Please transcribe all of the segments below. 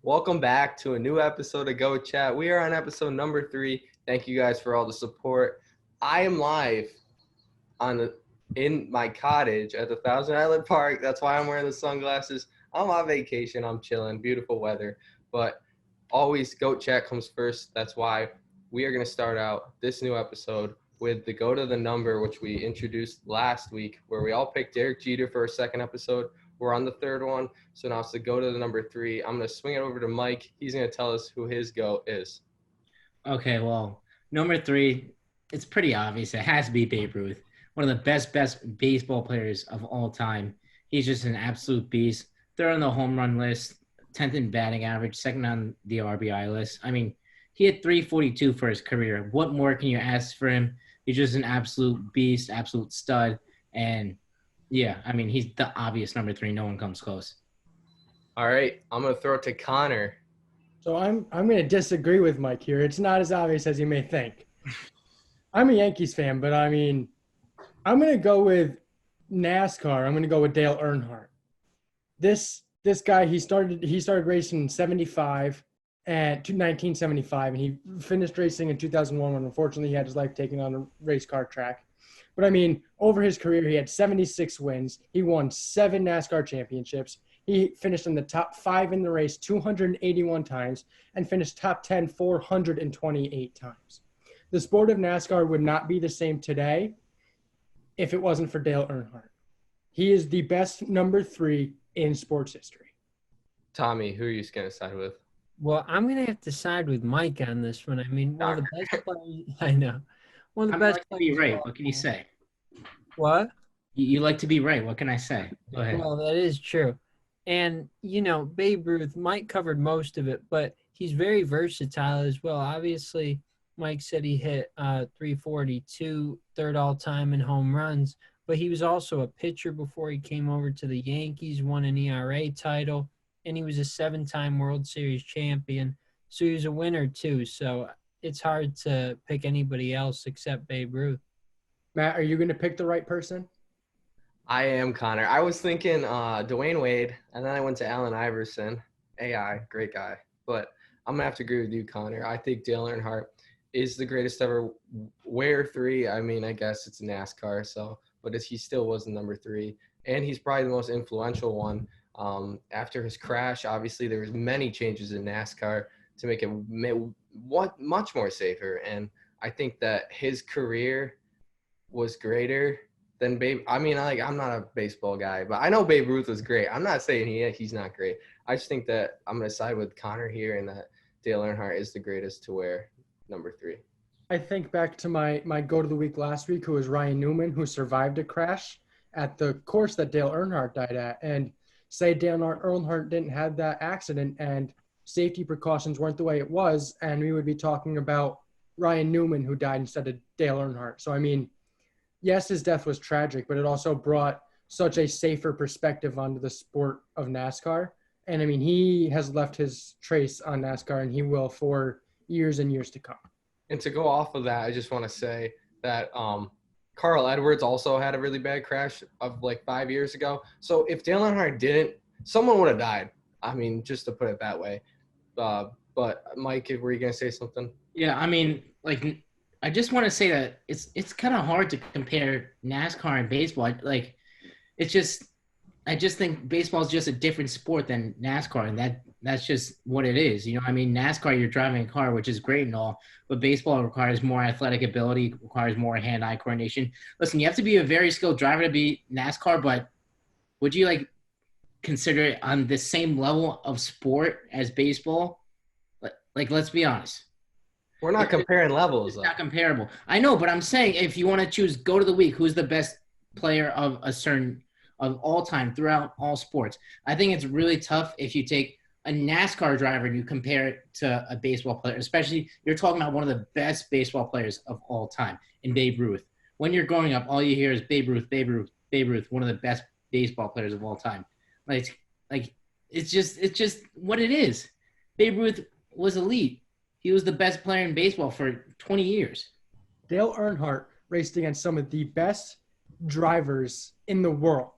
Welcome back to a new episode of Go Chat. We are on episode number 3. Thank you guys for all the support. I am live in my cottage at the Thousand Island Park. That's why I'm wearing the sunglasses. I'm on vacation. I'm chilling. Beautiful weather. But always Goat Chat comes first. That's why we are going to start out this new episode with the Go to the Number, which we introduced last week, where we all picked Derek Jeter for our second episode. We're on the third one, so now it's the Go to the number 3. I'm going to swing it over to Mike. He's going to tell us who his go is. Okay, well, number 3, it's pretty obvious. It has to be Babe Ruth, one of the best baseball players of all time. He's just an absolute beast. Third on the home run list, 10th in batting average, second on the RBI list. I mean, he had 342 for his career. What more can you ask for him? He's just an absolute beast, absolute stud. And, yeah, I mean, he's the obvious number 3. No one comes close. All right, I'm going to throw it to Connor. So I'm going to disagree with Mike here. It's not as obvious as you may think. I'm a Yankees fan, but I mean, I'm going to go with NASCAR. I'm going to go with Dale Earnhardt. This guy, he started racing in 1975, and he finished racing in 2001 when unfortunately he had his life taken on a race car track. But I mean, over his career, he had 76 wins. He won 7 NASCAR championships. He finished in the top 5 in the race 281 times and finished top 10 428 times. The sport of NASCAR would not be the same today if it wasn't for Dale Earnhardt. He is the best number 3 in sports history. Tommy, who are you going to side with? Well, I'm going to have to side with Mike on this one. I mean, one of the best players – I know. One of the best players. Be right. What can you say? What? You like to be right. What can I say? Go ahead. Well, that is true. And, you know, Babe Ruth, Mike covered most of it, but he's very versatile as well. Obviously, Mike said he hit 342, third all-time in home runs, but he was also a pitcher before he came over to the Yankees, won an ERA title, and he was a 7-time World Series champion. So he was a winner too. So it's hard to pick anybody else except Babe Ruth. Matt, are you going to pick the right person? I am, Connor. I was thinking Dwayne Wade, and then I went to Allen Iverson. AI, great guy. But I'm going to have to agree with you, Connor. I think Dale Earnhardt is the greatest ever. Where 3? I mean, I guess it's NASCAR, but he still was the number 3. And he's probably the most influential one. After his crash, obviously, there was many changes in NASCAR to make it much more safer. And I think that his career was greater than Babe. I mean, I'm not a baseball guy, but I know Babe Ruth was great. I'm not saying he's not great. I just think that I'm going to side with Connor here and that Dale Earnhardt is the greatest to wear number 3. I think back to my go to the week last week, who was Ryan Newman, who survived a crash at the course that Dale Earnhardt died at. And say Dale Earnhardt didn't have that accident and safety precautions weren't the way it was, and we would be talking about Ryan Newman, who died instead of Dale Earnhardt. So, I mean, yes, his death was tragic, but it also brought such a safer perspective onto the sport of NASCAR. And, I mean, he has left his trace on NASCAR, and he will for years and years to come. And to go off of that, I just want to say that Carl Edwards also had a really bad crash of like 5 years ago. So if Dale Earnhardt didn't, someone would have died. I mean, just to put it that way. But Mike, were you going to say something? Yeah, I mean, like, I just want to say that it's kind of hard to compare NASCAR and baseball. Like, I just think baseball is just a different sport than NASCAR, and that's just what it is. You know, I mean, NASCAR, you're driving a car, which is great and all, but baseball requires more athletic ability, requires more hand-eye coordination. Listen, you have to be a very skilled driver to be NASCAR, but would you consider it on the same level of sport as baseball? Like, let's be honest. We're not comparing levels. It's not comparable. I know, but I'm saying if you want to choose go to the week, who's the best player of all time throughout all sports? I think it's really tough if you take a NASCAR driver and you compare it to a baseball player, especially you're talking about one of the best baseball players of all time in Babe Ruth. When you're growing up, all you hear is Babe Ruth, Babe Ruth, Babe Ruth, one of the best baseball players of all time. It's just what it is. Babe Ruth was elite. He was the best player in baseball for 20 years. Dale Earnhardt raced against some of the best drivers in the world.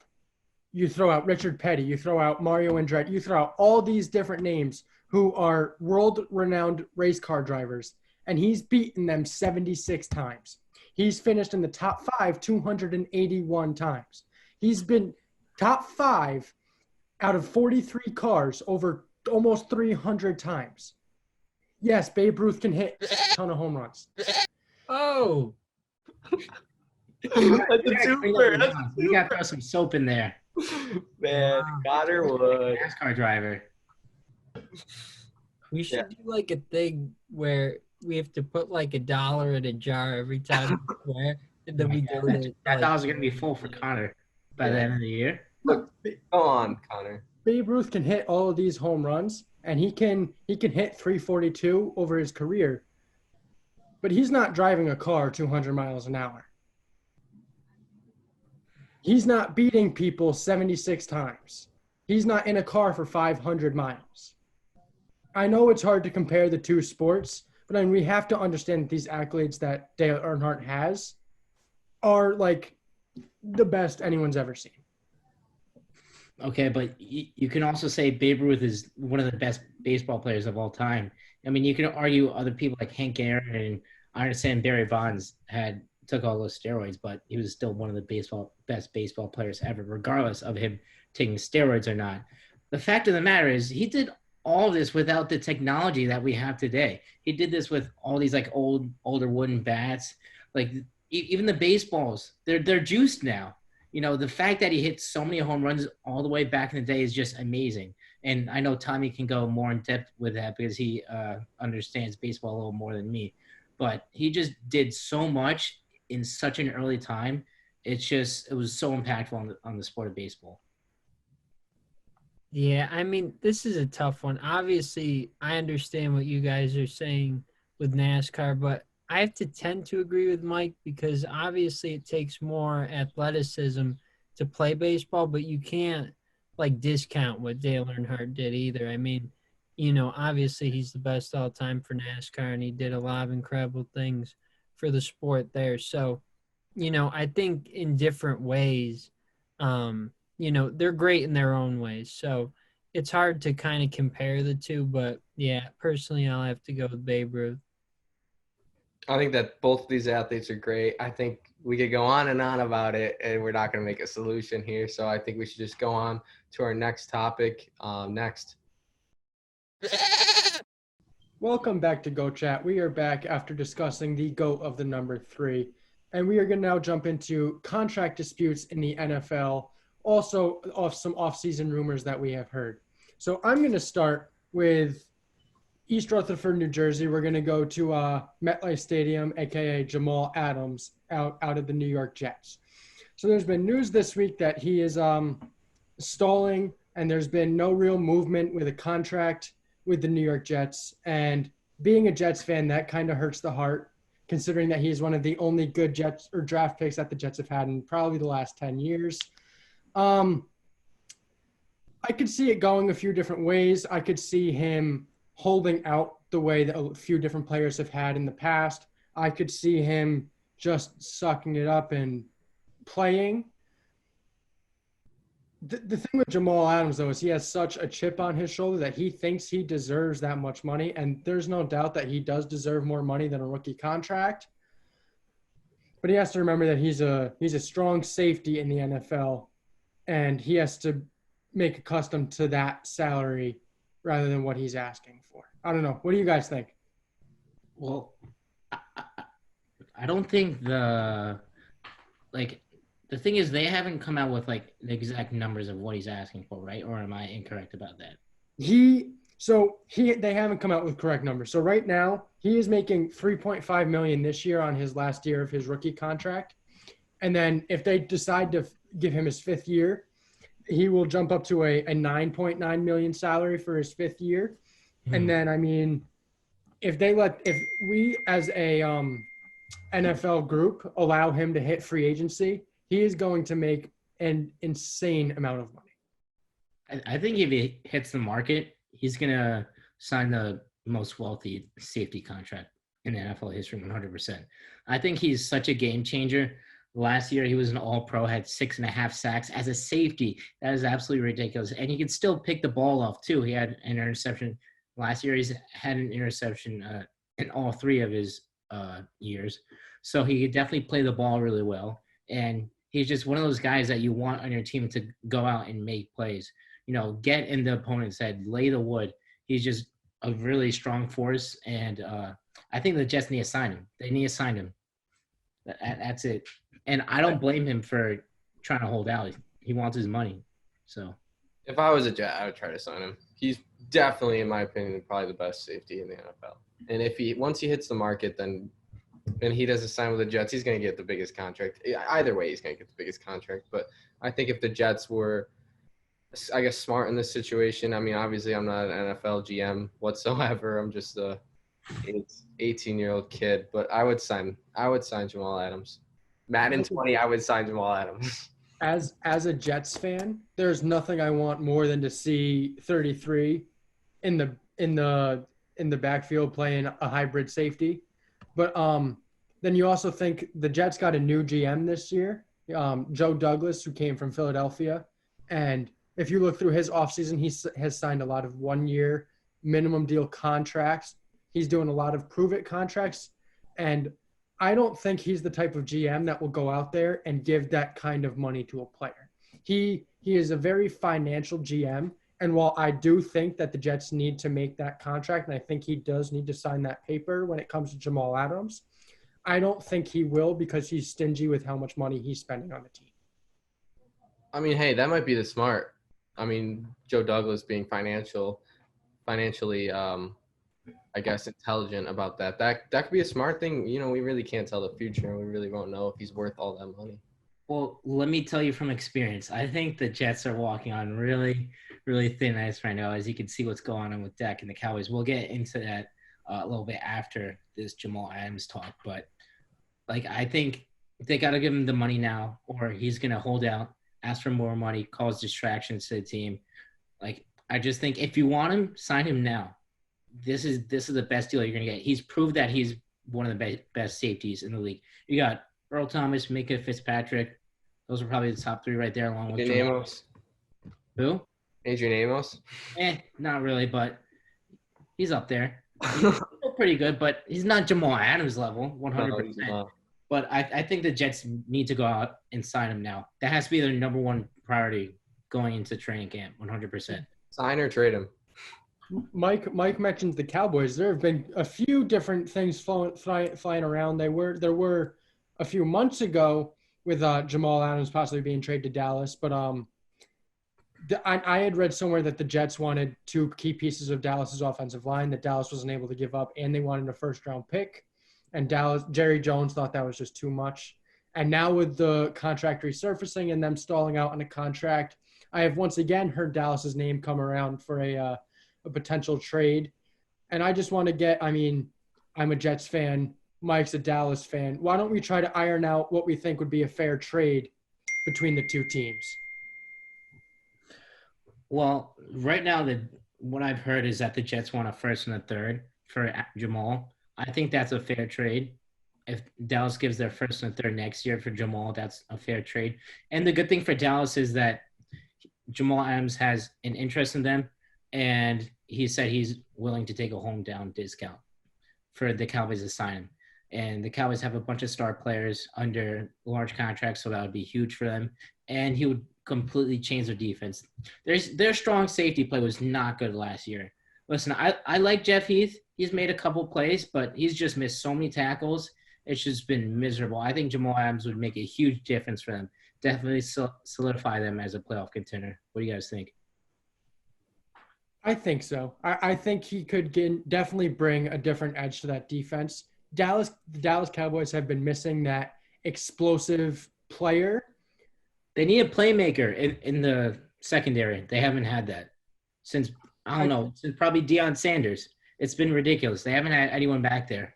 you throw out Richard Petty, you throw out Mario Andretti, you throw out all these different names who are world-renowned race car drivers, and he's beaten them 76 times. He's finished in the top 5 281 times. He's been top 5 out of 43 cars over almost 300 times. Yes, Babe Ruth can hit a ton of home runs. Oh. That's a twofer. You got to throw some soap in there. Man, Connor would. NASCAR driver. We should do like a thing where we have to put like $1 in a jar every time we swear, and then we do it. That dollar's going to be full for Connor by the end of the year. Look, go on, Connor. Babe Ruth can hit all of these home runs, and he can hit 342 over his career, but he's not driving a car 200 miles an hour. He's not beating people 76 times. He's not in a car for 500 miles. I know it's hard to compare the two sports, but I mean, we have to understand that these accolades that Dale Earnhardt has are like the best anyone's ever seen. Okay, but you can also say Babe Ruth is one of the best baseball players of all time. I mean, you can argue other people like Hank Aaron, and I understand Barry Bonds took all those steroids, but he was still one of the best baseball players ever, regardless of him taking steroids or not. The fact of the matter is he did all this without the technology that we have today. He did this with all these like older wooden bats. Like even the baseballs, they're juiced now. You know, the fact that he hit so many home runs all the way back in the day is just amazing. And I know Tommy can go more in depth with that because he understands baseball a little more than me. But he just did so much in such an early time. It was so impactful on the sport of baseball. Yeah, I mean, this is a tough one. Obviously, I understand what you guys are saying with NASCAR, but I have to tend to agree with Mike because obviously it takes more athleticism to play baseball, but you can't like discount what Dale Earnhardt did either. I mean, you know, obviously he's the best all time for NASCAR and he did a lot of incredible things for the sport there. So, you know, I think in different ways, you know, they're great in their own ways. So it's hard to kind of compare the two, but yeah, personally, I'll have to go with Babe Ruth. I think that both of these athletes are great. I think we could go on and on about it, and we're not going to make a solution here. So I think we should just go on to our next topic next. Welcome back to Go Chat. We are back after discussing the GOAT of the number 3, and we are going to now jump into contract disputes in the NFL, also off some off-season rumors that we have heard. So I'm going to start with East Rutherford, New Jersey. We're going to go to MetLife Stadium, a.k.a. Jamal Adams, out of the New York Jets. So there's been news this week that he is stalling, and there's been no real movement with a contract with the New York Jets. And being a Jets fan, that kind of hurts the heart, considering that he's one of the only good Jets or draft picks that the Jets have had in probably the last 10 years. I could see it going a few different ways. I could see him holding out the way that a few different players have had in the past. I could see him just sucking it up and playing. The thing with Jamal Adams, though, is he has such a chip on his shoulder that he thinks he deserves that much money, and there's no doubt that he does deserve more money than a rookie contract. But he has to remember that he's a strong safety in the NFL, and he has to make accustomed to that salary rather than what he's asking for. I don't know. What do you guys think? Well, I don't think the thing is they haven't come out with like the exact numbers of what he's asking for, right? Or am I incorrect about that? They haven't come out with correct numbers. So right now he is making $3.5 million this year on his last year of his rookie contract. And then if they decide to give him his 5th year, he will jump up to a $9.9 million salary for his 5th year. And then, I mean, if we as a NFL group allow him to hit free agency, he is going to make an insane amount of money. I think if he hits the market, he's going to sign the most wealthy safety contract in NFL history 100%. I think he's such a game changer. Last year, he was an all-pro, had 6.5 sacks as a safety. That is absolutely ridiculous. And he could still pick the ball off, too. He had an interception. Last year, he's had an interception in all 3 of his years. So he could definitely play the ball really well. And he's just one of those guys that you want on your team to go out and make plays. Get in the opponent's head, lay the wood. He's just a really strong force. And I think the Jets need to sign him. They need to sign him. That's it. And I don't blame him for trying to hold out. He wants his money. So if I was a Jet, I would try to sign him. He's definitely, in my opinion, probably the best safety in the NFL. And if once he hits the market, then he doesn't sign with the Jets, he's going to get the biggest contract. Either way, he's going to get the biggest contract. But I think if the Jets were, I guess, smart in this situation, I mean, obviously I'm not an NFL GM whatsoever. I'm just a 18-year-old kid. But I would sign Jamal Adams. Madden 20, I would sign Jamal Adams. As a Jets fan, there's nothing I want more than to see 33 in the backfield playing a hybrid safety. But then you also think the Jets got a new GM this year, Joe Douglas, who came from Philadelphia. And if you look through his offseason, he has signed a lot of 1-year minimum deal contracts. He's doing a lot of prove-it contracts. And I don't think he's the type of GM that will go out there and give that kind of money to a player. He is a very financial GM, and while I do think that the Jets need to make that contract, and I think he does need to sign that paper when it comes to Jamal Adams, I don't think he will because he's stingy with how much money he's spending on the team. I mean, hey, that might be the smart. I mean, Joe Douglas being financially I guess, intelligent about that. That could be a smart thing. We really can't tell the future, and we really won't know if he's worth all that money. Well, let me tell you from experience. I think the Jets are walking on really, really thin ice right now, as you can see what's going on with Dak and the Cowboys. We'll get into that a little bit after this Jamal Adams talk. But, I think they got to give him the money now, or he's going to hold out, ask for more money, cause distractions to the team. I just think if you want him, sign him now. This is the best deal you're going to get. He's proved that he's one of the best safeties in the league. You got Earl Thomas, Minka Fitzpatrick. Those are probably the top 3 right there, along with Adrian Amos. Who? Adrian Amos? Not really, but he's up there. He's still pretty good, but he's not Jamal Adams level, 100%. No. But I think the Jets need to go out and sign him now. That has to be their number 1 priority going into training camp, 100%. Sign or trade him. Mike mentioned the Cowboys. There have been a few different things flying around. There were a few months ago with Jamal Adams possibly being traded to Dallas, but I had read somewhere that the Jets wanted 2 key pieces of Dallas's offensive line that Dallas wasn't able to give up, and they wanted a first-round pick. And Jerry Jones thought that was just too much. And now with the contract resurfacing and them stalling out on a contract, I have once again heard Dallas's name come around for a potential trade. And I just want to I'm a Jets fan. Mike's a Dallas fan. Why don't we try to iron out what we think would be a fair trade between the 2 teams? Well, right now, what I've heard is that the Jets want a first and a third for Jamal. I think that's a fair trade. If Dallas gives their first and third next year for Jamal, that's a fair trade. And the good thing for Dallas is that Jamal Adams has an interest in them, and he said he's willing to take a hometown discount for the Cowboys to sign him. And the Cowboys have a bunch of star players under large contracts, so that would be huge for them. And he would completely change their defense. Their strong safety play was not good last year. Listen, I like Jeff Heath. He's made a couple plays, but he's just missed so many tackles. It's just been miserable. I think Jamal Adams would make a huge difference for them. Definitely solidify them as a playoff contender. What do you guys think? I think so. I think he could definitely bring a different edge to that defense. The Dallas Cowboys have been missing that explosive player. They need a playmaker in the secondary. They haven't had that since, since probably Deion Sanders. It's been ridiculous. They haven't had anyone back there.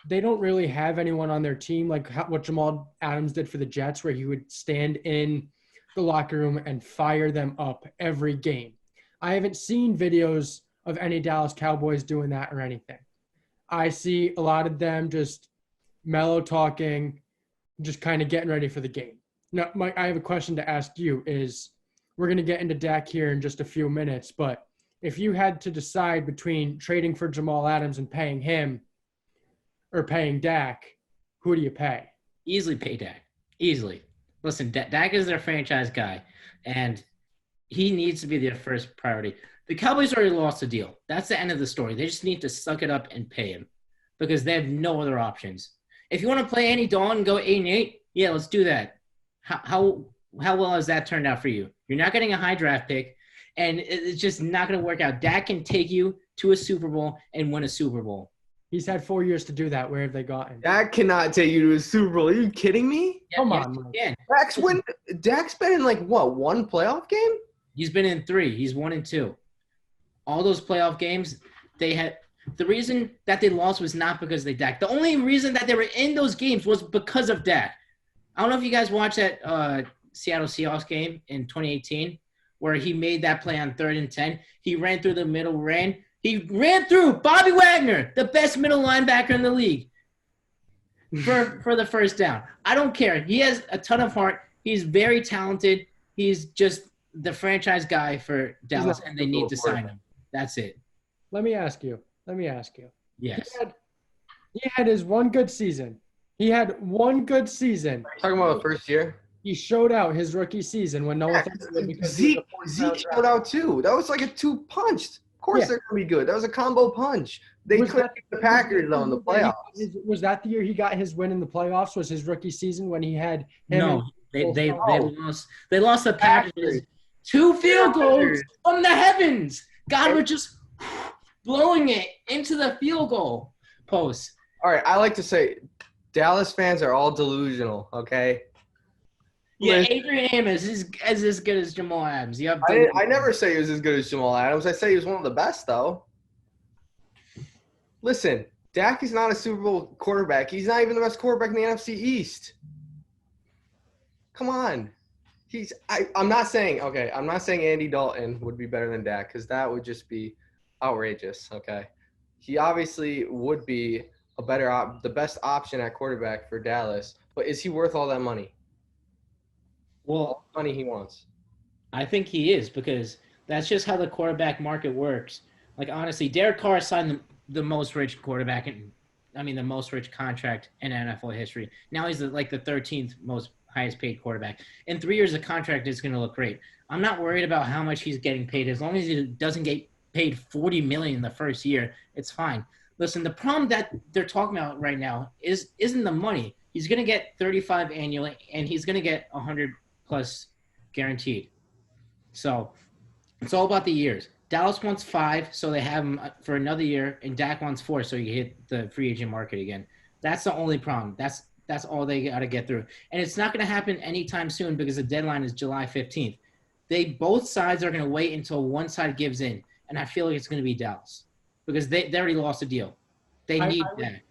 They don't really have anyone on their team like what Jamal Adams did for the Jets, where he would stand in the locker room and fire them up every game. I haven't seen videos of any Dallas Cowboys doing that or anything. I see a lot of them just mellow talking, just kind of getting ready for the game. Now, Mike, I have a question to ask you is we're going to get into Dak here in just a few minutes, but if you had to decide between trading for Jamal Adams and paying him or paying Dak, who do you pay? Easily pay Dak. Easily. Listen, Dak is their franchise guy, and he needs to be their first priority. The Cowboys already lost the deal. That's the end of the story. They just need to suck it up and pay him because they have no other options. If you want to play Andy Dalton and go 8-8, yeah, let's do that. How well has that turned out for you? You're not getting a high draft pick, and it's just not going to work out. Dak can take you to a Super Bowl and win a Super Bowl. He's had 4 years to do that. Where have they gotten? Dak cannot take you to a Super Bowl. Are you kidding me? Come on, Yeah. Dak's been in like what, one playoff game? He's been in 3. He's 1-2. All those playoff games, they had the reason that they lost was not because they Dak. The only reason that they were in those games was because of Dak. I don't know if you guys watched that Seattle Seahawks game in 2018 where he made that play on 3rd and 10. He ran through the middle, He ran through Bobby Wagner, the best middle linebacker in the league, for the first down. I don't care. He has a ton of heart. He's very talented. He's just the franchise guy for Dallas, and they need to sign him. That's it. Let me ask you. Yes. He had his one good season. Talking about the first year. He showed out his rookie season when no one thought Zeke showed out too. That was like a 2-punch. Of course they're going to be good. That was a combo punch. They couldn't beat the Packers, though, in the playoffs. Was that the year he got his win in the playoffs? Was his rookie season when he had him? No, they lost. They lost the Packers. 2 field goals from the heavens. God was just blowing it into the field goal post. All right, I like to say Dallas fans are all delusional, okay? Yeah, Adrian Amos is as good as Jamal Adams. I never say he was as good as Jamal Adams. I say he was one of the best, though. Listen, Dak is not a Super Bowl quarterback. He's not even the best quarterback in the NFC East. Come on. I'm not saying Andy Dalton would be better than Dak because that would just be outrageous, okay? He obviously would be the best option at quarterback for Dallas, but is he worth all that money? Well, money he wants. I think he is because that's just how the quarterback market works. Like, honestly, Derek Carr signed the most rich quarterback the most rich contract in NFL history. Now he's the 13th most highest paid quarterback. In 3 years, the contract is going to look great. I'm not worried about how much he's getting paid. As long as he doesn't get paid $40 million in the first year, it's fine. Listen, the problem that they're talking about right now isn't the money. He's going to get $35 annually, and he's going to get $100 plus guaranteed. So it's all about the years. Dallas wants 5, so they have him for another year, and Dak wants 4, so you hit the free agent market again. That's the only problem. That's all they got to get through. And it's not going to happen anytime soon because the deadline is July 15th. Both sides are going to wait until one side gives in, and I feel like it's going to be Dallas because they already lost a deal. They need that.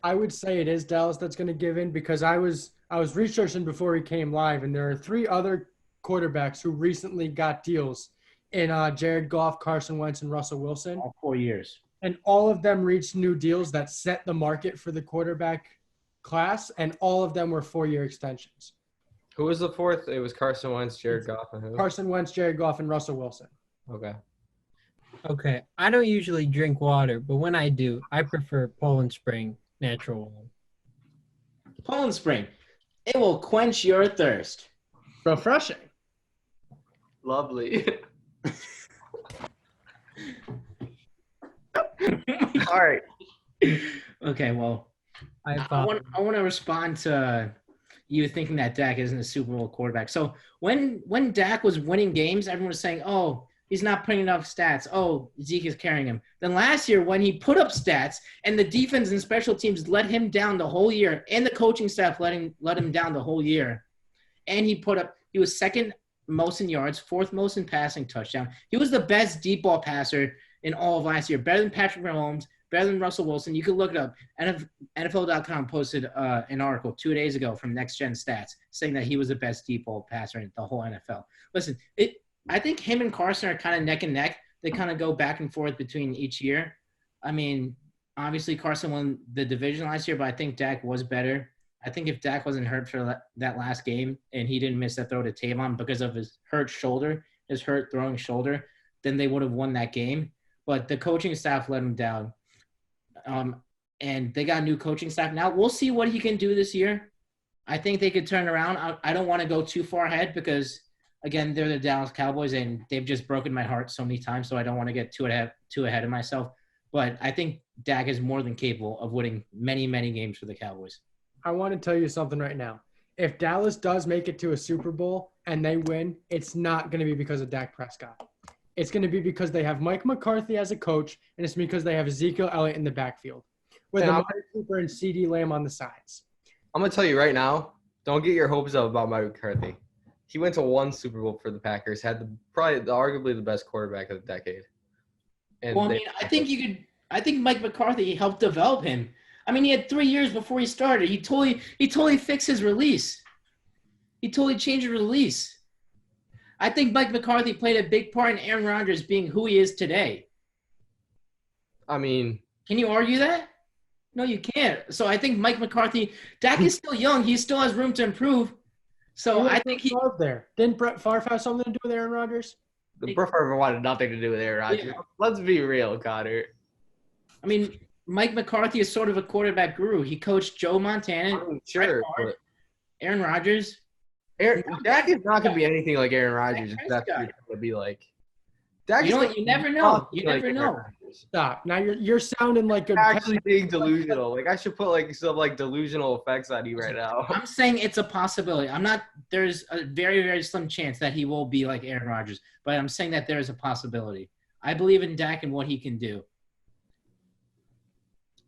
I would say it is Dallas that's going to give in because I was researching before he came live, and there are 3 other quarterbacks who recently got deals in Jared Goff, Carson Wentz, and Russell Wilson. All 4 years. And all of them reached new deals that set the market for the quarterback class, and all of them were 4-year extensions. Who was the 4th? It was Carson Wentz, Jared Goff, and who? Carson Wentz, Jared Goff, and Russell Wilson. Okay. I don't usually drink water, but when I do, I prefer Poland Spring natural water. Poland Spring. It will quench your thirst. Refreshing. Lovely. All right. Okay, well, I want to respond to you thinking that Dak isn't a Super Bowl quarterback. So when Dak was winning games, everyone was saying, oh, he's not putting enough stats. Oh, Zeke is carrying him. Then last year when he put up stats and the defense and special teams let him down the whole year and the coaching staff let him down the whole year, and he was second most in yards, 4th most in passing touchdown. He was the best deep ball passer in all of last year, better than Patrick Mahomes, better than Russell Wilson. You can look it up. NFL.com posted an article 2 days ago from Next Gen Stats saying that he was the best deep ball passer in the whole NFL. Listen, I think him and Carson are kind of neck and neck. They kind of go back and forth between each year. I mean, obviously Carson won the division last year, but I think Dak was better. I think if Dak wasn't hurt for that last game and he didn't miss that throw to Tavon because of his hurt throwing shoulder, then they would have won that game. But the coaching staff let him down. And they got new coaching staff. Now we'll see what he can do this year. I think they could turn around. I don't want to go too far ahead because, again, they're the Dallas Cowboys and they've just broken my heart so many times. So I don't want to get too ahead of myself. But I think Dak is more than capable of winning many, many games for the Cowboys. I want to tell you something right now. If Dallas does make it to a Super Bowl and they win, it's not going to be because of Dak Prescott. It's going to be because they have Mike McCarthy as a coach, and it's because they have Ezekiel Elliott in the backfield with Amari Cooper and CeeDee Lamb on the sides. I'm going to tell you right now, don't get your hopes up about Mike McCarthy. He went to one Super Bowl for the Packers, had arguably the best quarterback of the decade. And well, I think Mike McCarthy helped develop him. I mean, he had 3 years before he started. He totally fixed his release. He totally changed his release. I think Mike McCarthy played a big part in Aaron Rodgers being who he is today. I mean, can you argue that? No, you can't. So I think Mike McCarthy, Dak is still young. He still has room to improve. So I think he – there. Didn't Brett Favre have something to do with Aaron Rodgers? Brett Favre wanted nothing to do with Aaron Rodgers. Yeah. Let's be real, Connor. I mean, Mike McCarthy is sort of a quarterback guru. He coached Joe Montana, sure, Favre, Aaron Rodgers. Dak is not going to be anything like Aaron Rodgers. That's what it's going to be like. Dak you never know. You never know. Stop. Now you're sounding like a actually being delusional. Like I should put like some like delusional effects on you right now. I'm saying it's a possibility. I'm not. There's a very, very slim chance that he will be like Aaron Rodgers, but I'm saying that there is a possibility. I believe in Dak and what he can do.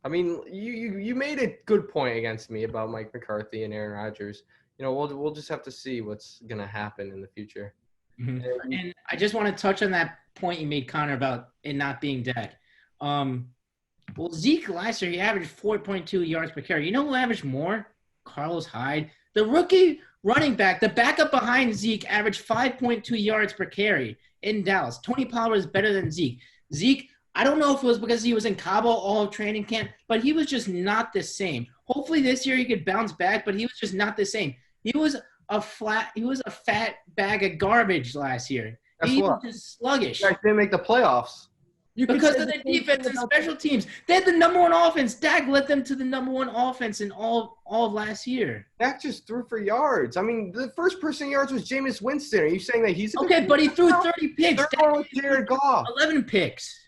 I mean, you made a good point against me about Mike McCarthy and Aaron Rodgers. You know, we'll just have to see what's gonna happen in the future. Mm-hmm. And I just want to touch on that point you made, Connor, about it not being Dak. Well, Zeke last year, he averaged 4.2 yards per carry. You know who averaged more? Carlos Hyde. The rookie running back, the backup behind Zeke, averaged 5.2 yards per carry in Dallas. Tony Pollard is better than Zeke. Zeke, I don't know if it was because he was in Cabo all of training camp, but he was just not the same. Hopefully this year he could bounce back, but he was just not the same. He was a fat bag of garbage last year. He was just sluggish. You guys didn't make the playoffs. Because of the defense and special teams. They had the number one offense. Dak led them to the number one offense in all of last year. Dak just threw for yards. I mean, the first person yards was Jameis Winston. Are you saying that he's okay? But he threw 30 picks. Third one was Jared Goff. 11 picks.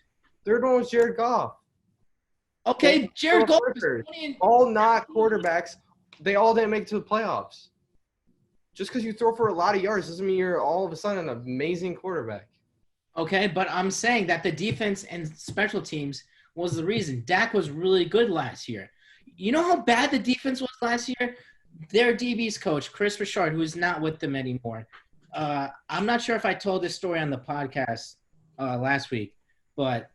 Third one was Jared Goff. Okay, Jared Goff. All not quarterbacks. They all didn't make it to the playoffs. Just because you throw for a lot of yards doesn't mean you're all of a sudden an amazing quarterback. Okay, but I'm saying that the defense and special teams was the reason. Dak was really good last year. You know how bad the defense was last year? Their DB's coach, Chris Richard, who is not with them anymore. I'm not sure if I told this story on the podcast last week, but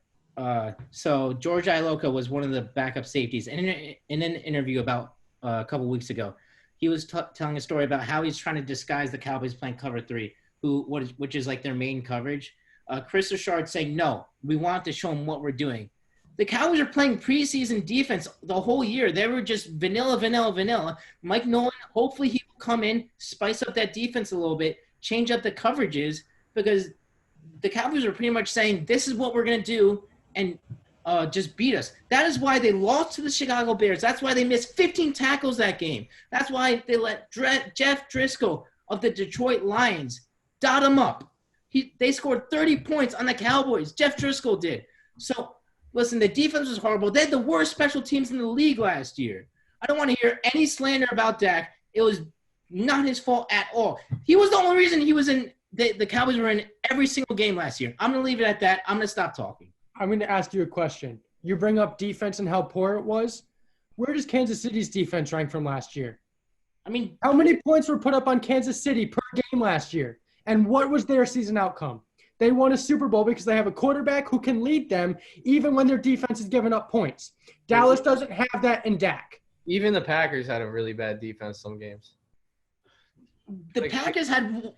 so George Iloka was one of the backup safeties. In an interview about a couple weeks ago, he was telling a story about how he's trying to disguise the Cowboys playing cover 3, which is like their main coverage. Chris Richard saying, no, we want to show them what we're doing. The Cowboys are playing preseason defense the whole year. They were just vanilla. Mike Nolan, hopefully he will come in, spice up that defense a little bit, change up the coverages, because the Cowboys are pretty much saying, this is what we're going to do, and just beat us. That is why they lost to the Chicago Bears. That's why they missed 15 tackles that game. That's why they let Jeff Driscoll of the Detroit Lions dot him up. They scored 30 points on the Cowboys. Jeff Driscoll did. So, listen, the defense was horrible. They had the worst special teams in the league last year. I don't want to hear any slander about Dak. It was not his fault at all. He was the only reason he was in the Cowboys were in every single game last year. I'm going to leave it at that. I'm going to stop talking. I'm going to ask you a question. You bring up defense and how poor it was. Where does Kansas City's defense rank from last year? I mean, how many points were put up on Kansas City per game last year? And what was their season outcome? They won a Super Bowl because they have a quarterback who can lead them even when their defense is giving up points. Dallas doesn't have that in Dak. Even the Packers had a really bad defense some games. The Packers had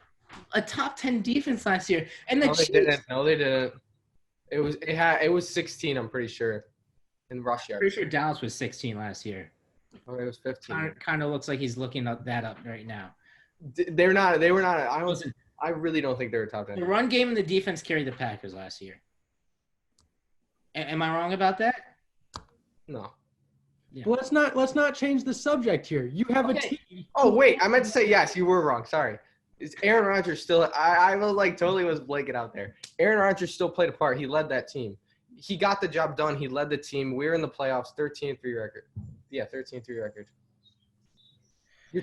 a top 10 defense last year. And the Chiefs. No, they didn't. It was 16, I'm pretty sure, in rush yards. Pretty sure Dallas was 16 last year. Oh, it was 15. Kind of looks like he's looking that up right now. They were not. Listen, I really don't think they were top 10. the run game and the defense carried the Packers last year. Am I wrong about that? No. Yeah. Well, let's not change the subject here. You have a team. Oh wait, I meant to say yes. You were wrong. Sorry. Is Aaron Rodgers still? I was like totally was blanking out there. Aaron Rodgers still played a part. He led that team. He got the job done. He led the team. We were in the playoffs. 13-3 record. Yeah, 13-3 record. You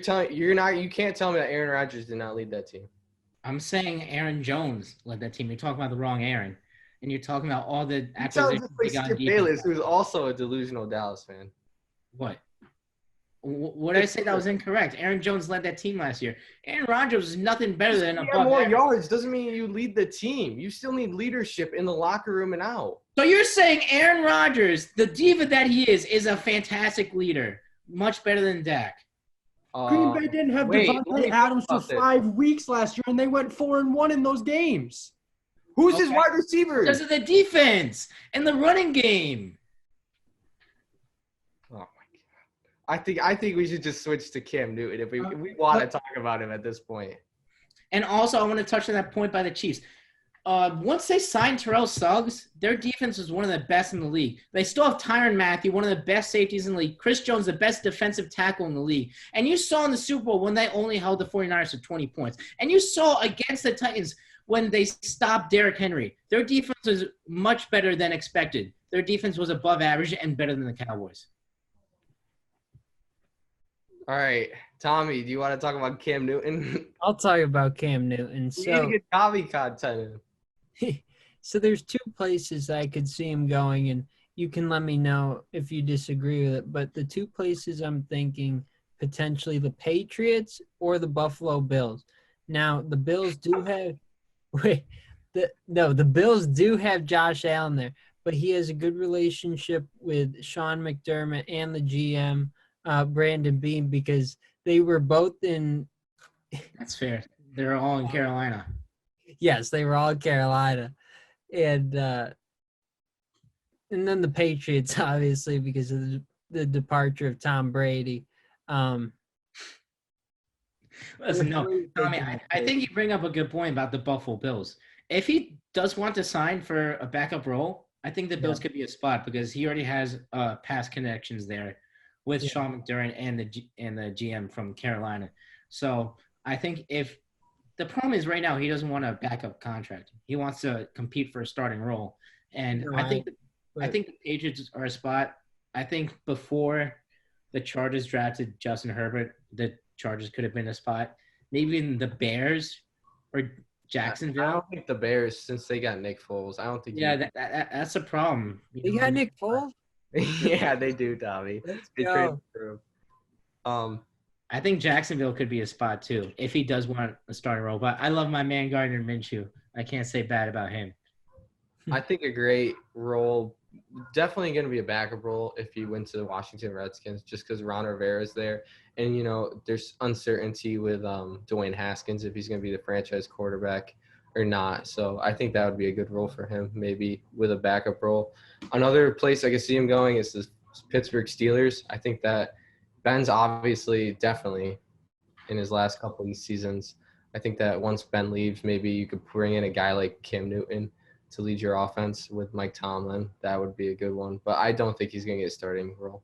can't tell me that Aaron Rodgers did not lead that team. I'm saying Aaron Jones led that team. You're talking about the wrong Aaron, and you're talking about all the It sounds acquisitions like they got. Skip Bayless, who's also a delusional Dallas fan. What? What did I say that was incorrect? Aaron Jones led that team last year. Aaron Rodgers is nothing better than above more average. yards doesn't mean you lead the team. You still need leadership in the locker room and out. So you're saying Aaron Rodgers, the diva that he is a fantastic leader, much better than Dak. Green Bay didn't have Devontae Adams for 5 weeks last year, and they went 4-1 in those games. Who's his wide receivers? Because of the defense and the running game. Oh my god! I think we should just switch to Cam Newton if we want to talk about him at this point. And also, I want to touch on that point by the Chiefs. Once they signed Terrell Suggs, their defense was one of the best in the league. They still have Tyrann Mathieu, one of the best safeties in the league. Chris Jones, the best defensive tackle in the league. And you saw in the Super Bowl when they only held the 49ers to 20 points. And you saw against the Titans when they stopped Derrick Henry. Their defense was much better than expected. Their defense was above average and better than the Cowboys. All right, Tommy, do you want to talk about Cam Newton? I'll talk about Cam Newton. We need to get Tommy content. So there's 2 places I could see him going, and you can let me know if you disagree with it. But the 2 places I'm thinking potentially the Patriots or the Buffalo Bills. Now the Bills do have the Bills do have Josh Allen there, but he has a good relationship with Sean McDermott and the GM Brandon Beane because they were both in. That's fair. They're all in Carolina. Yes, they were all in Carolina. And then the Patriots, obviously, because of the departure of Tom Brady. Listen, no, Tommy, I think you bring up a good point about the Buffalo Bills. If he does want to sign for a backup role, I think the Bills could be a spot because he already has past connections there with Sean McDermott and the GM from Carolina. So I think if the problem is right now he doesn't want a backup contract. He wants to compete for a starting role. And I think the Patriots are a spot. I think before the Chargers drafted Justin Herbert, the Chargers could have been a spot. Maybe in the Bears or Jacksonville. I don't think the Bears, since they got Nick Foles. I don't think. Yeah, that's a problem. They got Nick Foles? Yeah, they do, Tommy. Let's go. I think Jacksonville could be a spot too if he does want a starting role. But I love my man Gardner Minshew. I can't say bad about him. I think a great role, definitely going to be a backup role if he went to the Washington Redskins, just because Ron Rivera is there, and there's uncertainty with Dwayne Haskins if he's going to be the franchise quarterback or not. So I think that would be a good role for him, maybe with a backup role. Another place I could see him going is the Pittsburgh Steelers. I think that Ben's obviously definitely in his last couple of seasons. I think that once Ben leaves, maybe you could bring in a guy like Cam Newton to lead your offense with Mike Tomlin. That would be a good one. But I don't think he's going to get a starting role.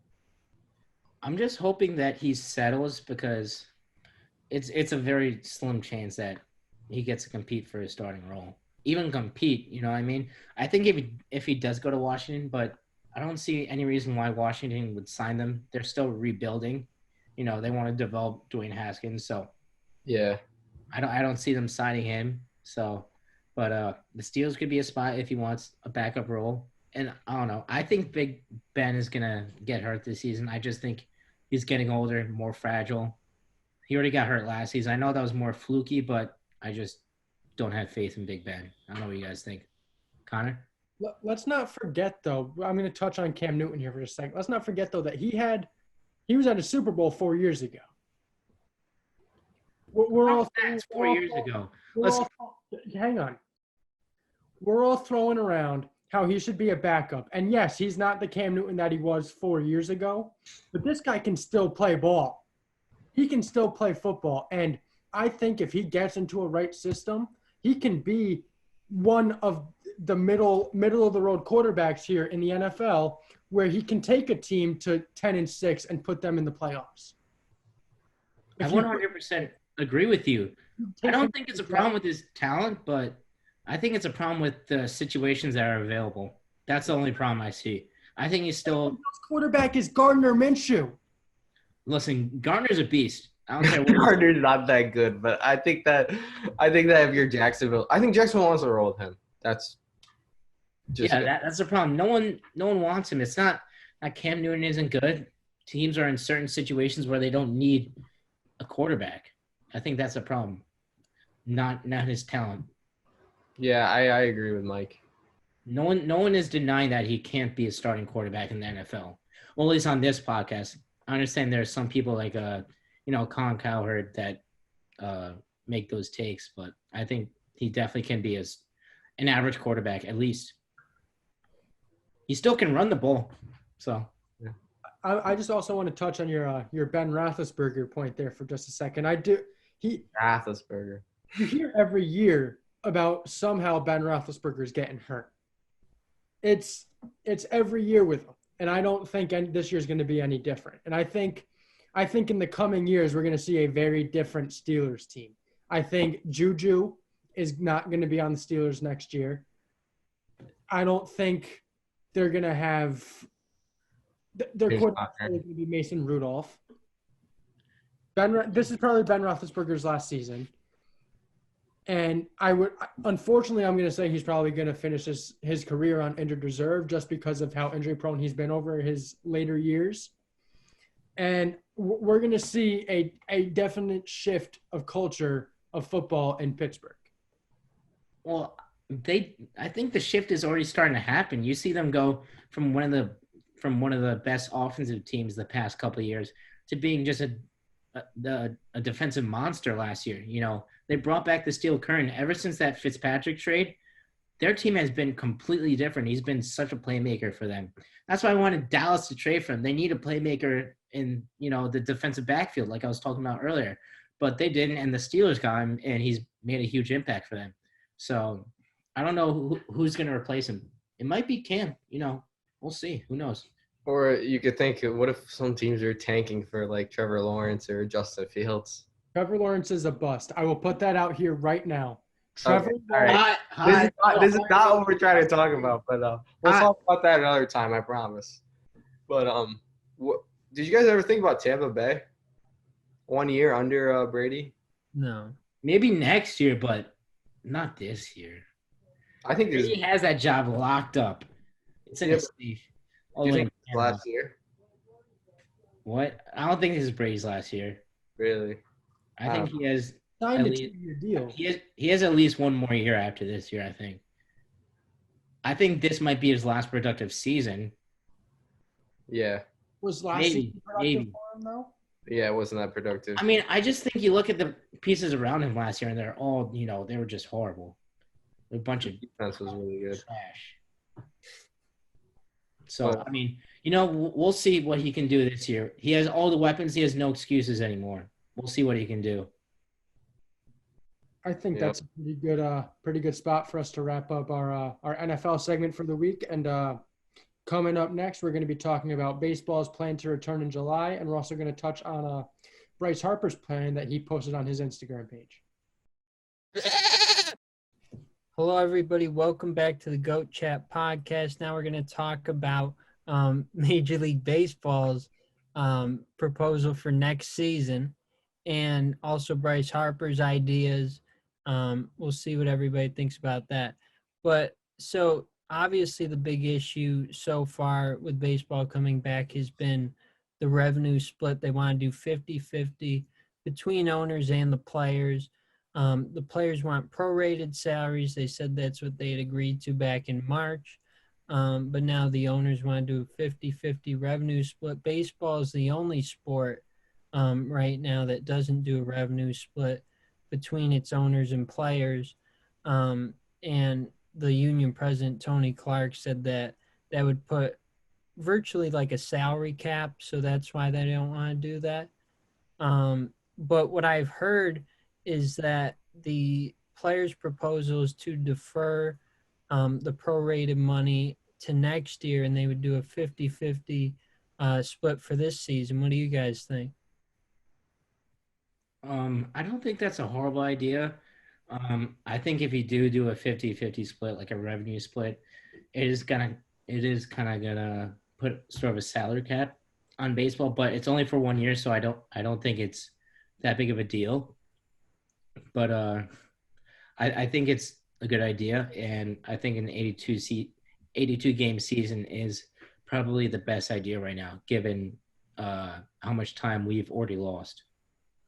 I'm just hoping that he settles because it's a very slim chance that he gets to compete for his starting role. Even compete, you know what I mean? I think if he does go to Washington, but I don't see any reason why Washington would sign them. They're still rebuilding. They want to develop Dwayne Haskins. So yeah, I don't see them signing him. So, but the Steelers could be a spot if he wants a backup role. And I don't know. I think Big Ben is gonna get hurt this season. I just think he's getting older, more fragile. He already got hurt last season. I know that was more fluky, but I just don't have faith in Big Ben. I don't know what you guys think. Connor? Let's not forget, though, I'm going to touch on Cam Newton here for a second. Let's not forget, though, that he was at a Super Bowl 4 years ago. That's 4 years ago. Hang on. We're all throwing around how he should be a backup. And yes, he's not the Cam Newton that he was 4 years ago, but this guy can still play ball. He can still play football. And I think if he gets into a right system, he can be one of the middle of the road quarterbacks here in the NFL, where he can take a team to 10-6 and put them in the playoffs. I 100% agree with you. I don't think it's a problem with his talent, but I think it's a problem with the situations that are available. That's the only problem I see. I think he's still – quarterback is Gardner Minshew. Listen, Gardner's a beast. I don't care what Gardner's not that good, but I think that if you're Jacksonville, I think Jacksonville wants to roll with him. That's just that's the problem. No one wants him. It's not Cam Newton isn't good. Teams are in certain situations where they don't need a quarterback. I think that's a problem. Not his talent. Yeah, I agree with Mike. No one is denying that he can't be a starting quarterback in the NFL. Well, at least on this podcast. I understand there are some people like Colin Cowherd that make those takes, but I think he definitely can be an average quarterback at least. He still can run the ball. So yeah. I just also want to touch on your Ben Roethlisberger point there for just a second. Roethlisberger. You hear every year about somehow Ben Roethlisberger is getting hurt. It's every year with him, and I don't think this year is going to be any different. And I think in the coming years we're going to see a very different Steelers team. I think Juju is not going to be on the Steelers next year. I don't think they're going to have their quarterback is going to be Mason Rudolph. This is probably Ben Roethlisberger's last season. And unfortunately, I'm going to say he's probably going to finish his career on injured reserve just because of how injury prone he's been over his later years. And we're going to see a definite shift of culture of football in Pittsburgh. Well, I think the shift is already starting to happen. You see them go from one of the best offensive teams the past couple of years to being just a defensive monster last year. They brought back the Steel Curtain. Ever since that Fitzpatrick trade, their team has been completely different. He's been such a playmaker for them. That's why I wanted Dallas to trade for him. They need a playmaker in, the defensive backfield, like I was talking about earlier. But they didn't, and the Steelers got him, and he's made a huge impact for them. So I don't know who's going to replace him. It might be Cam. We'll see. Who knows? Or you could think, what if some teams are tanking for like Trevor Lawrence or Justin Fields? Trevor Lawrence is a bust. I will put that out here right now. Trevor Lawrence. This is not what we're trying to talk about, but we'll talk about that another time, I promise. But did you guys ever think about Tampa Bay? 1 year under Brady? No. Maybe next year, but not this year. I think he has that job locked up. It's in his safe. Last year? What? I don't think this is Brady's last year. Really? I think he has signed a 2-year deal. He has at least one more year after this year, I think. I think this might be his last productive season. Yeah. Was last season productive for him, though? Yeah, it wasn't that productive. I mean, I just think you look at the pieces around him last year, and they're all, they were just horrible. A bunch of defense was really good. Trash. So, I mean, we'll see what he can do this year. He has all the weapons. He has no excuses anymore. We'll see what he can do. I think that's a pretty good spot for us to wrap up our NFL segment for the week. And coming up next, we're going to be talking about baseball's plan to return in July, and we're also going to touch on Bryce Harper's plan that he posted on his Instagram page. Hello, everybody. Welcome back to the Goat Chat podcast. Now we're going to talk about Major League Baseball's proposal for next season and also Bryce Harper's ideas. We'll see what everybody thinks about that. But so obviously the big issue so far with baseball coming back has been the revenue split. They want to do 50-50 between owners and the players. The players want prorated salaries. They said that's what they had agreed to back in March. But now the owners want to do a 50-50 revenue split. Baseball is the only sport right now that doesn't do a revenue split between its owners and players. And the union president, Tony Clark, said that would put virtually like a salary cap. So that's why they don't want to do that. But what I've heard is that the players' proposal is to defer the prorated money to next year, and they would do a 50-50 split for this season. What do you guys think? I don't think that's a horrible idea. I think if you do a 50-50 split, like a revenue split, it is kind of gonna put sort of a salary cap on baseball, but it's only for 1 year, so I don't think it's that big of a deal. But I think it's a good idea, and I think an 82 game season is probably the best idea right now, given how much time we've already lost.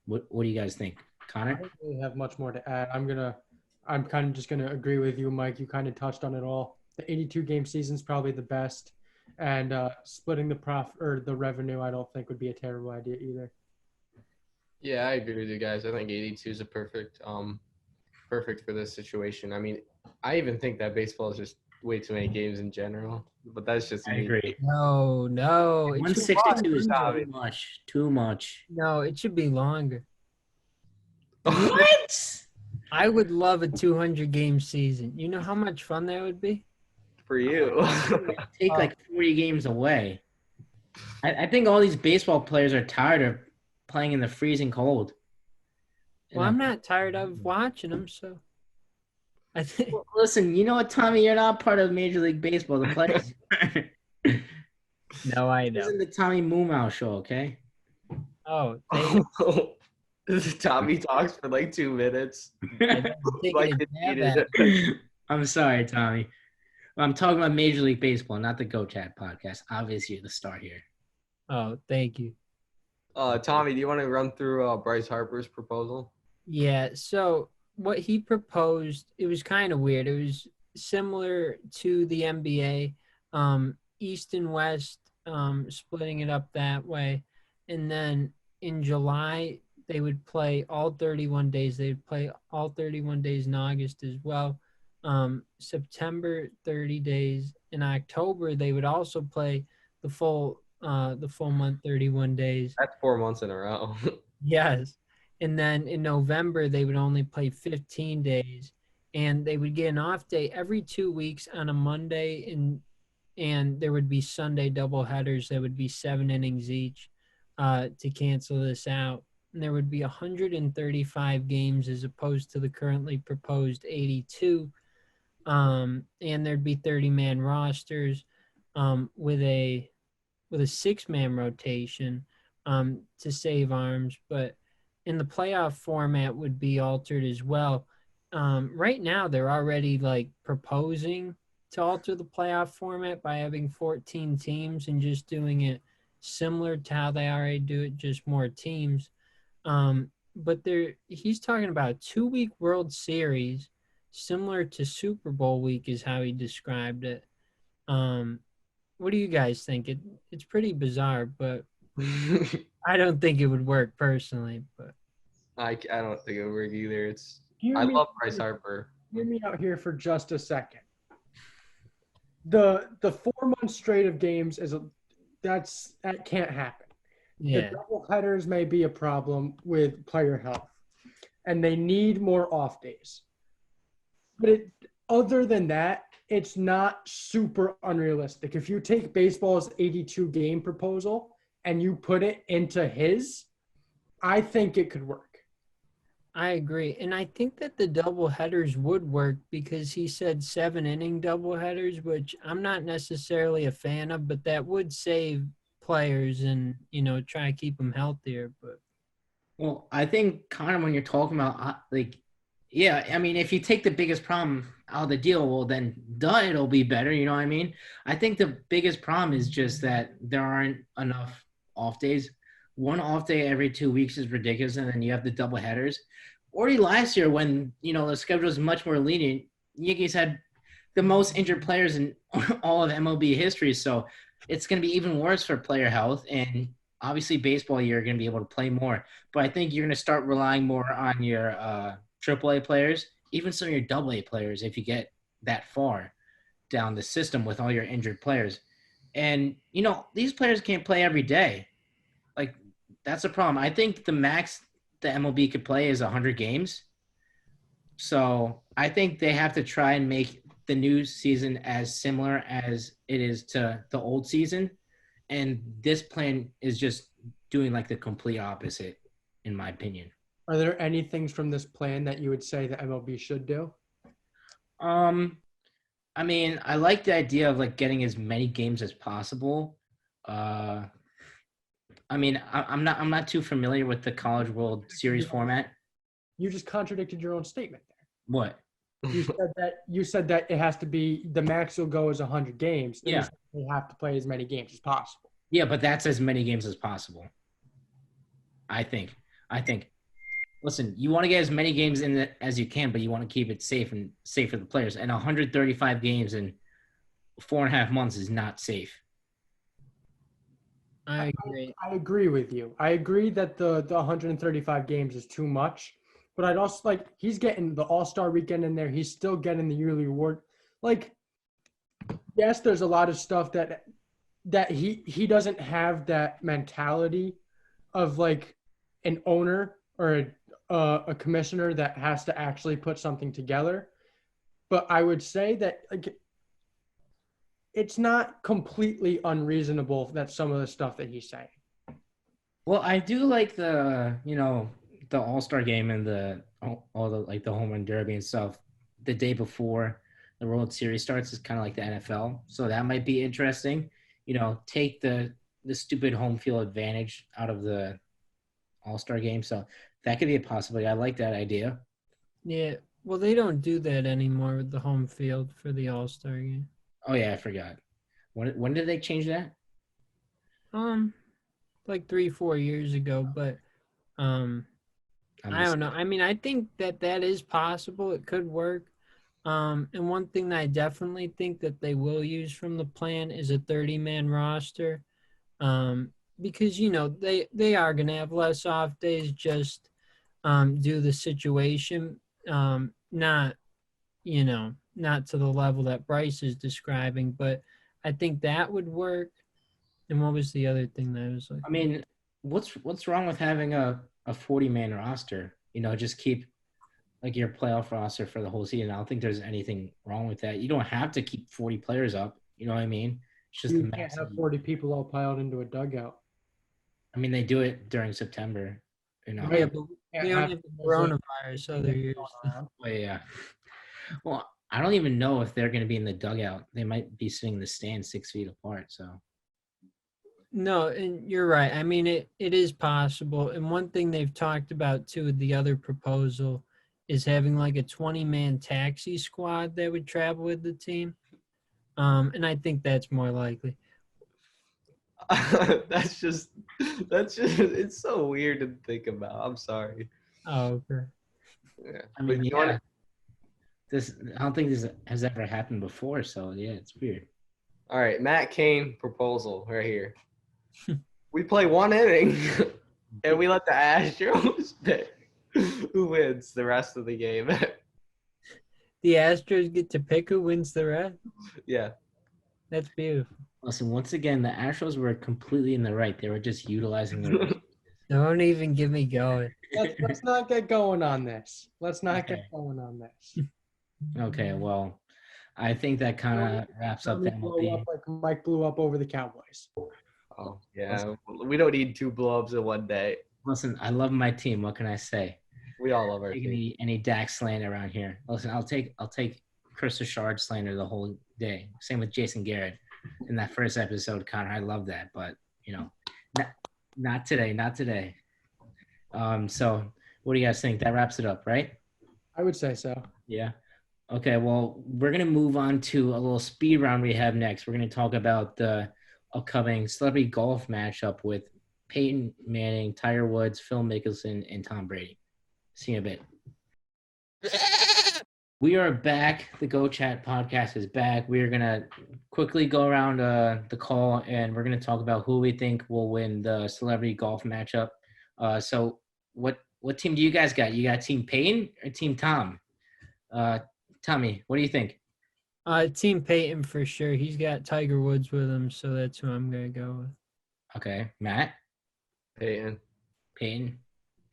What do you guys think, Connor? I don't really have much more to add. I'm kind of just gonna agree with you, Mike. You kind of touched on it all. The 82 game season is probably the best, and splitting the revenue, I don't think would be a terrible idea either. Yeah, I agree with you guys. I think 82 is a perfect for this situation. I mean, I even think that baseball is just way too many games in general, but that's just I me. agree. No, 162 is too much. No, it should be longer. What? I would love a 200 game season. You know how much fun that would be? For you. Take like 40 games away. I think all these baseball players are tired of playing in the freezing cold. Well, I'm not tired of watching them, so I think. Well, listen, you know what, Tommy? You're not part of Major League Baseball. The players. No, I This know. is the Tommy Moomow show, okay? Oh, Tommy talks for like 2 minutes. I'm sorry, Tommy. I'm talking about Major League Baseball, not the Go Chat podcast. Obviously, you're the star here. Oh, thank you. Tommy, do you want to run through Bryce Harper's proposal? Yeah, so what he proposed, it was kind of weird. It was similar to the NBA, East and West, splitting it up that way. And then in July, they would play all 31 days. They would play all 31 days in August as well. September, 30 days. In October, they would also play the full month, 31 days. That's 4 months in a row. Yes. And then in November, they would only play 15 days. And they would get an off day every 2 weeks on a Monday. And there would be Sunday doubleheaders that would be 7 innings each to cancel this out. And there would be 135 games as opposed to the currently proposed 82. And there'd be 30-man rosters with a 6-man rotation to save arms, but in the playoff format would be altered as well. Right now, they're already like proposing to alter the playoff format by having 14 teams and just doing it similar to how they already do it, just more teams. But he's talking about a 2-week World Series, similar to Super Bowl week is how he described it. What do you guys think? It's pretty bizarre, but I don't think it would work personally. But I don't think it would work either. I love Bryce Harper. Hear me out here for just a second. The 4 months straight of games that can't happen. yeah, The double headers may be a problem with player health, and they need more off days. But other than that, it's not super unrealistic. If you take baseball's 82 game proposal and you put it into his, I think it could work. I agree. And I think that the double headers would work because he said 7-inning double headers, which I'm not necessarily a fan of, but that would save players and, try to keep them healthier. But Well, I think kind of when you're talking about yeah, I mean, if you take the biggest problem out of the deal, well, then it'll be better. You know what I mean? I think the biggest problem is just that there aren't enough off days. 1 off day every 2 weeks is ridiculous, and then you have the double headers. Already last year, when the schedule was much more lenient, Yankees had the most injured players in all of MLB history. So it's going to be even worse for player health. And obviously, baseball, you're going to be able to play more. But I think you're going to start relying more on your AAA players, even some of your AA players, if you get that far down the system with all your injured players. And, these players can't play every day. Like, that's a problem. I think the max the MLB could play is 100 games. So I think they have to try and make the new season as similar as it is to the old season. And this plan is just doing like the complete opposite, in my opinion. Are there any things from this plan that you would say the MLB should do? I mean, I like the idea of like getting as many games as possible. I mean, I'm not too familiar with the College World Series format. You just contradicted your own statement there. What? You said that it has to be the max will go is 100 games. Yeah. They have to play as many games as possible. Yeah, but that's as many games as possible. I think. Listen, you want to get as many games in as you can, but you want to keep it safe for the players. And 135 games in 4.5 months is not safe. I agree. I agree with you. I agree that the 135 games is too much, but I'd also he's getting the All-Star weekend in there. He's still getting the yearly award. Yes, there's a lot of stuff that he doesn't have that mentality of an owner or a commissioner that has to actually put something together. But I would say that it's not completely unreasonable that some of the stuff that he's saying. Well, I do like the All-Star game and the home run derby and stuff the day before the World Series starts is kind of like the NFL. So that might be interesting. Take the stupid home field advantage out of the All-Star game. So that could be a possibility. I like that idea. Yeah. Well, they don't do that anymore with the home field for the All-Star game. Oh yeah, I forgot. When did they change that? 3-4 years ago, but I don't know. I mean, I think that is possible. It could work. And one thing that I definitely think that they will use from the plan is a 30-man roster. Because they are going to have less off days just due to the situation. Not to the level that Bryce is describing, but I think that would work. And what was the other thing that I was like? I mean, what's wrong with having a 40-man roster? Just keep your playoff roster for the whole season. I don't think there's anything wrong with that. You don't have to keep 40 players up. You know what I mean? It's just you can't have 40 people all piled into a dugout. I mean, they do it during September. Yeah, but they don't have the coronavirus other years. Oh, yeah. Well, I don't even know if they're going to be in the dugout. They might be sitting in the stand 6 feet apart. So. No, and you're right. I mean, it is possible. And one thing they've talked about too with the other proposal is having a 20-man taxi squad that would travel with the team. And I think that's more likely. That's just it's so weird to think about. I'm sorry. Oh, okay. Yeah. I mean, I don't think this has ever happened before, so yeah, it's weird. All right, Matt Cain proposal right here. We play one inning, and we let the Astros pick who wins the rest of the game. The Astros get to pick who wins the rest? Yeah. That's beautiful. Listen, once again, the Astros were completely in the right. They were just utilizing their Don't even get me going. Let's not get going on this. Okay, well, I think that kind of wraps up the MLB. Mike blew up over the Cowboys. Oh, yeah. We don't need 2 blow-ups in one day. Listen, I love my team. What can I say? We all love our team. Any Dak slander around here. Listen, I'll take Chris Richard slander the whole day. Same with Jason Garrett in that first episode, Connor. I love that, but not today. So what do you guys think? That wraps it up, right? I would say so. Yeah. Okay, well, we're going to move on to a little speed round we have next. We're going to talk about the upcoming celebrity golf matchup with Peyton Manning, Tiger Woods, Phil Mickelson, and Tom Brady. See you in a bit. We are back. The Go Chat podcast is back. We are going to quickly go around the call, and we're going to talk about who we think will win the celebrity golf matchup. So what team do you guys got? You got Team Peyton or Team Tom? Tommy, what do you think? Team Peyton for sure. He's got Tiger Woods with him, so that's who I'm gonna go with. Okay, Matt, Peyton. Peyton,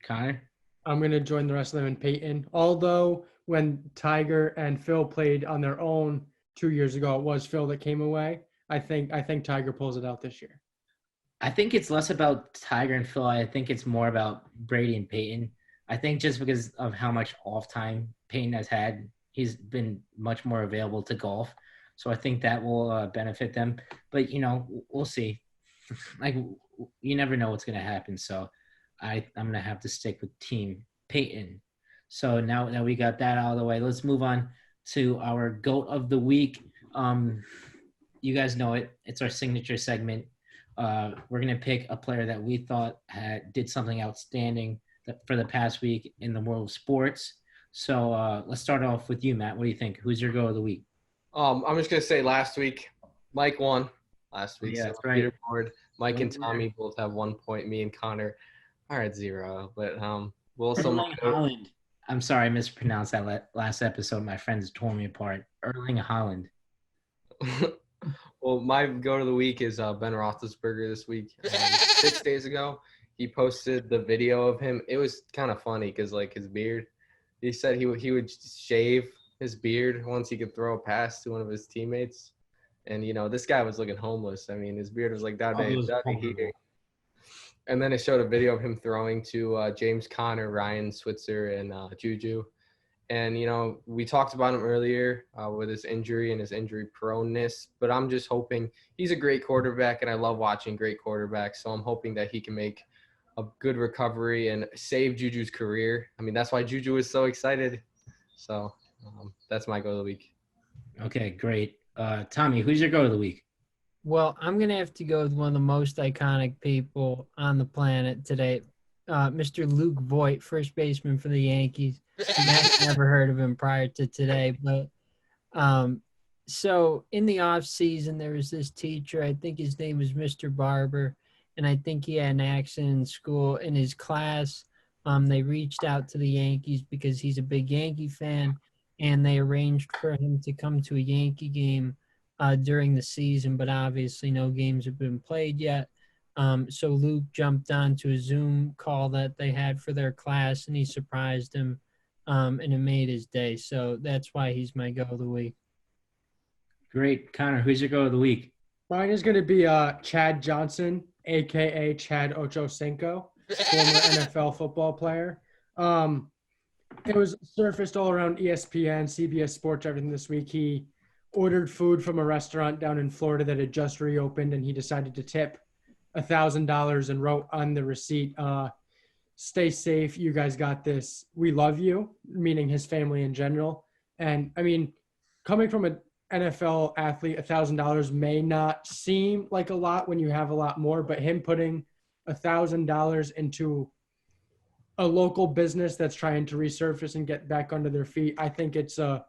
Connor. I'm going to join the rest of them in Peyton. Although when Tiger and Phil played on their own 2 years ago, it was Phil that came away. I think Tiger pulls it out this year. I think it's less about Tiger and Phil. I think it's more about Brady and Peyton. I think just because of how much off time Peyton has had, he's been much more available to golf. So I think that will benefit them. But, we'll see. Like, you never know what's going to happen. So I'm going to have to stick with Team Peyton. So now that we got that out of the way, let's move on to our GOAT of the week. You guys know it. It's our signature segment. We're going to pick a player that we thought did something outstanding for the past week in the world of sports. So let's start off with you, Matt. What do you think? Who's your GOAT of the week? I'm just going to say last week, Mike won last week. Yeah, so that's right. Leaderboard. Mike and Tommy both have 1 point. Me and Connor are at 0. But Erling Haaland. I'm sorry, I mispronounced that last episode. My friends tore me apart. Erling Haaland. Well, my go to the week is Ben Roethlisberger this week. 6 days ago, he posted the video of him. It was kind of funny because, like, his beard, he said he would shave his beard once he could throw a pass to one of his teammates. And, this guy was looking homeless. I mean, his beard was like that big. And then it showed a video of him throwing to James Conner, Ryan Switzer, and Juju. And, we talked about him earlier with his injury and his injury proneness, but I'm just hoping he's a great quarterback, and I love watching great quarterbacks. So I'm hoping that he can make a good recovery and save Juju's career. I mean, that's why Juju is so excited. So that's my go of the week. Okay, great. Tommy, who's your go of the week? Well, I'm going to have to go with one of the most iconic people on the planet today, Mr. Luke Voit, first baseman for the Yankees. Matt never heard of him prior to today, but so in the off season, there was this teacher. I think his name was Mr. Barber, and I think he had an accident in school. In his class, they reached out to the Yankees because he's a big Yankee fan, and they arranged for him to come to a Yankee game during the season, but obviously no games have been played yet. So Luke jumped onto a Zoom call that they had for their class, and he surprised him. And it made his day. So that's why he's my go of the week. Great. Connor, who's your go of the week? Mine is going to be Chad Johnson, a.k.a. Chad Ochocinco, former NFL football player. It was surfaced all around ESPN, CBS Sports, everything this week. He ordered food from a restaurant down in Florida that had just reopened, and he decided to tip $1,000 and wrote on the receipt, stay safe. You guys got this. We love you, meaning his family in general. And I mean, coming from an NFL athlete, $1,000 may not seem like a lot when you have a lot more, but him putting $1,000 into a local business that's trying to resurface and get back under their feet, I think it's a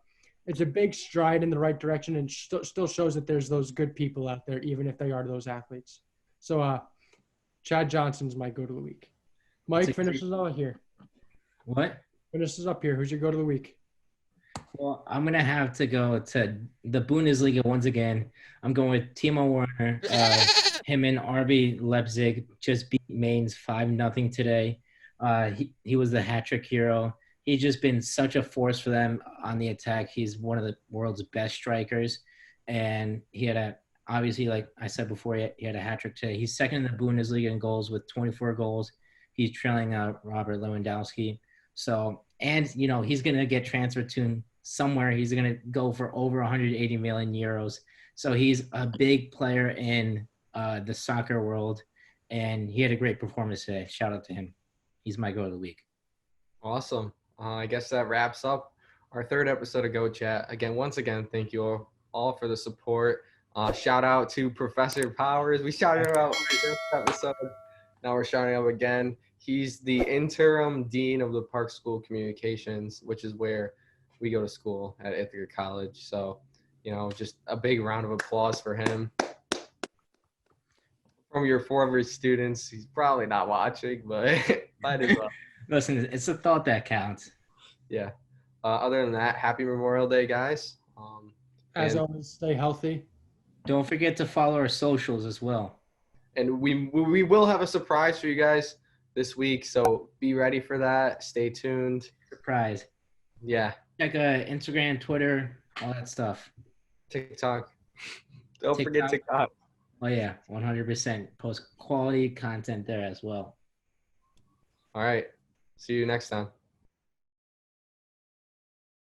big stride in the right direction, and still shows that there's those good people out there, even if they are those athletes. So Chad Johnson's my go to the week. Mike, finishes all here. What? Finishes up here. Who's your go to the week? Well, I'm going to have to go to the Bundesliga once again. I'm going with Timo Werner. Him and RB Leipzig just beat Mainz 5-0 today. He was the hat-trick hero. He's just been such a force for them on the attack. He's one of the world's best strikers. And he had obviously, like I said before, he had a hat-trick today. He's second in the Bundesliga in goals with 24 goals. He's trailing Robert Lewandowski. So, and, he's going to get transferred to somewhere. He's going to go for over 180 million euros. So he's a big player in the soccer world, and he had a great performance today. Shout out to him. He's my go of the week. Awesome. I guess that wraps up our third episode of Go Chat. Once again, thank you all for the support. Shout out to Professor Powers. We shouted him out in the first episode. Now we're shouting him again. He's the interim dean of the Park School Communications, which is where we go to school at Ithaca College. So, just a big round of applause for him. From your former students, he's probably not watching, but might as well. Listen, it's a thought that counts. Yeah. Other than that, happy Memorial Day, guys. As And- always, stay healthy. Don't forget to follow our socials as well. And we will have a surprise for you guys this week, so be ready for that. Stay tuned. Surprise. Yeah, Check Instagram, Twitter, all that stuff. TikTok. Don't forget TikTok. Oh, yeah, 100%. Post quality content there as well. All right. See you next time.